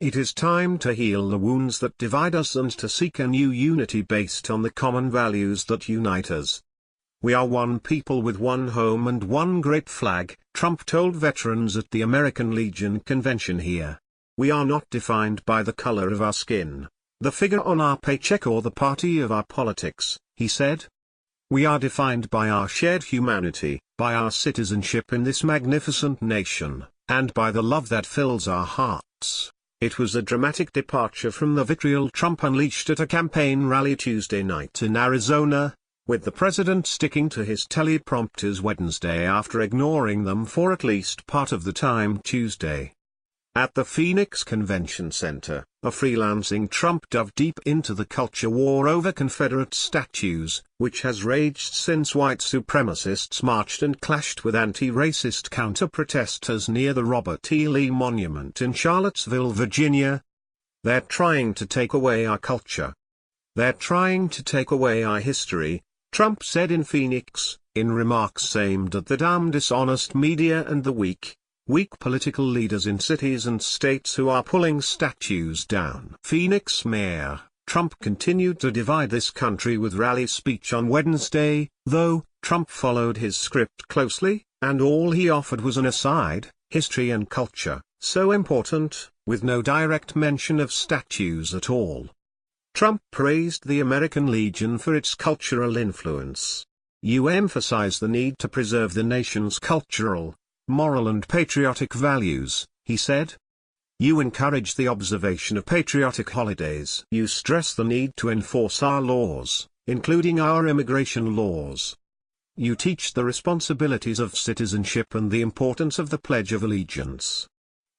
It is time to heal the wounds that divide us and to seek a new unity based on the common values that unite us. We are one people with one home and one great flag, Trump told veterans at the American Legion convention here. We are not defined by the color of our skin, the figure on our paycheck or the party of our politics, he said. We are defined by our shared humanity, by our citizenship in this magnificent nation, and by the love that fills our hearts. It was a dramatic departure from the vitriol Trump unleashed at a campaign rally Tuesday night in Arizona, with the president sticking to his teleprompters Wednesday after ignoring them for at least part of the time Tuesday. At the Phoenix Convention Center, a freelancing Trump dove deep into the culture war over Confederate statues, which has raged since white supremacists marched and clashed with anti-racist counter-protesters near the Robert E. Lee Monument in Charlottesville, Virginia. They're trying to take away our culture. They're trying to take away our history, Trump said in Phoenix, in remarks aimed at the damn dishonest media and the weak political leaders in cities and states who are pulling statues down. Phoenix Mayor Trump continued to divide this country with rally speech on Wednesday, though Trump followed his script closely, and all he offered was an aside, history and culture, so important, with no direct mention of statues at all. Trump praised the American Legion for its cultural influence. You emphasize the need to preserve the nation's cultural, moral and patriotic values, he said. You encourage the observation of patriotic holidays. You stress the need to enforce our laws, including our immigration laws. You teach the responsibilities of citizenship and the importance of the Pledge of Allegiance.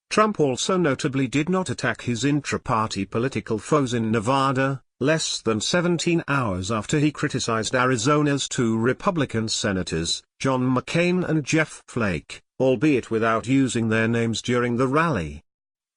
Trump also notably did not attack his intra-party political foes in Nevada, less than 17 hours after he criticized Arizona's two Republican senators, John McCain and Jeff Flake, albeit without using their names during the rally.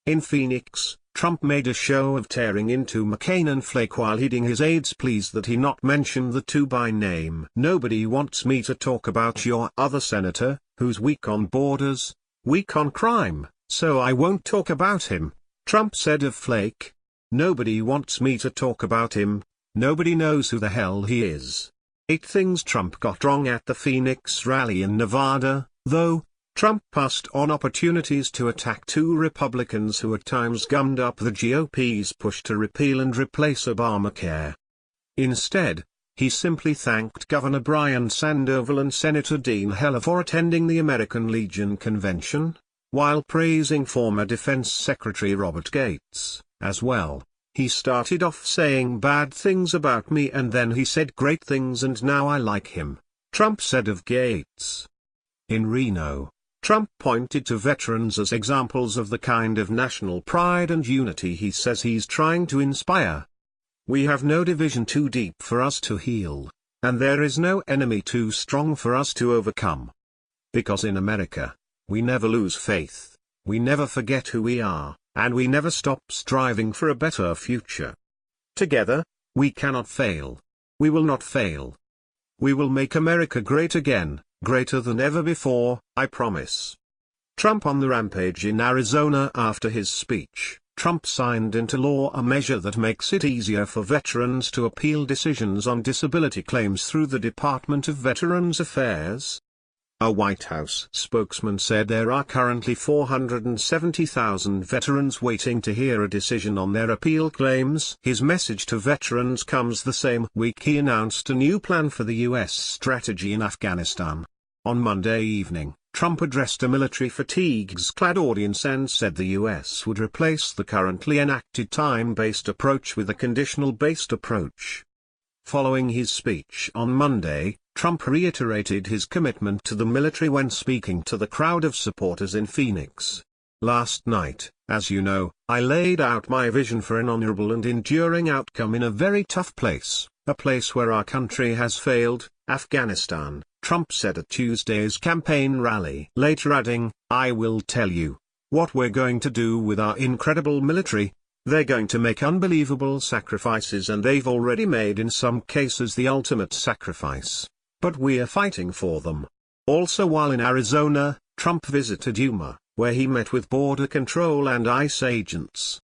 In Phoenix, Trump made a show of tearing into McCain and Flake while heeding his aides' pleas that he not mention the two by name. Nobody wants me to talk about your other senator, who's weak on borders, weak on crime, so I won't talk about him, Trump said of Flake. Nobody wants me to talk about him, nobody knows who the hell he is. 8 things Trump got wrong at the Phoenix rally in Nevada, though. Trump passed on opportunities to attack two Republicans who at times gummed up the GOP's push to repeal and replace Obamacare. Instead, he simply thanked Governor Brian Sandoval and Senator Dean Heller for attending the American Legion convention, while praising former Defense Secretary Robert Gates, as well. He started off saying bad things about me and then he said great things and now I like him, Trump said of Gates. In Reno, Trump pointed to veterans as examples of the kind of national pride and unity he says he's trying to inspire. We have no division too deep for us to heal, and there is no enemy too strong for us to overcome. Because in America, we never lose faith, we never forget who we are, and we never stop striving for a better future. Together, we cannot fail. We will not fail. We will make America great again. Greater than ever before, I promise. Trump on the rampage in Arizona. After his speech, Trump signed into law a measure that makes it easier for veterans to appeal decisions on disability claims through the Department of Veterans Affairs. A White House spokesman said there are currently 470,000 veterans waiting to hear a decision on their appeal claims. His message to veterans comes the same week he announced a new plan for the U.S. strategy in Afghanistan. On Monday evening, Trump addressed a military fatigues-clad audience and said the U.S. would replace the currently enacted time-based approach with a conditional-based approach. Following his speech on Monday, Trump reiterated his commitment to the military when speaking to the crowd of supporters in Phoenix. Last night, as you know, I laid out my vision for an honorable and enduring outcome in a very tough place, a place where our country has failed, Afghanistan, Trump said at Tuesday's campaign rally. Later adding, I will tell you what we're going to do with our incredible military. They're going to make unbelievable sacrifices and they've already made in some cases the ultimate sacrifice. But we're fighting for them. Also while in Arizona, Trump visited Yuma, where he met with Border Control and ICE agents.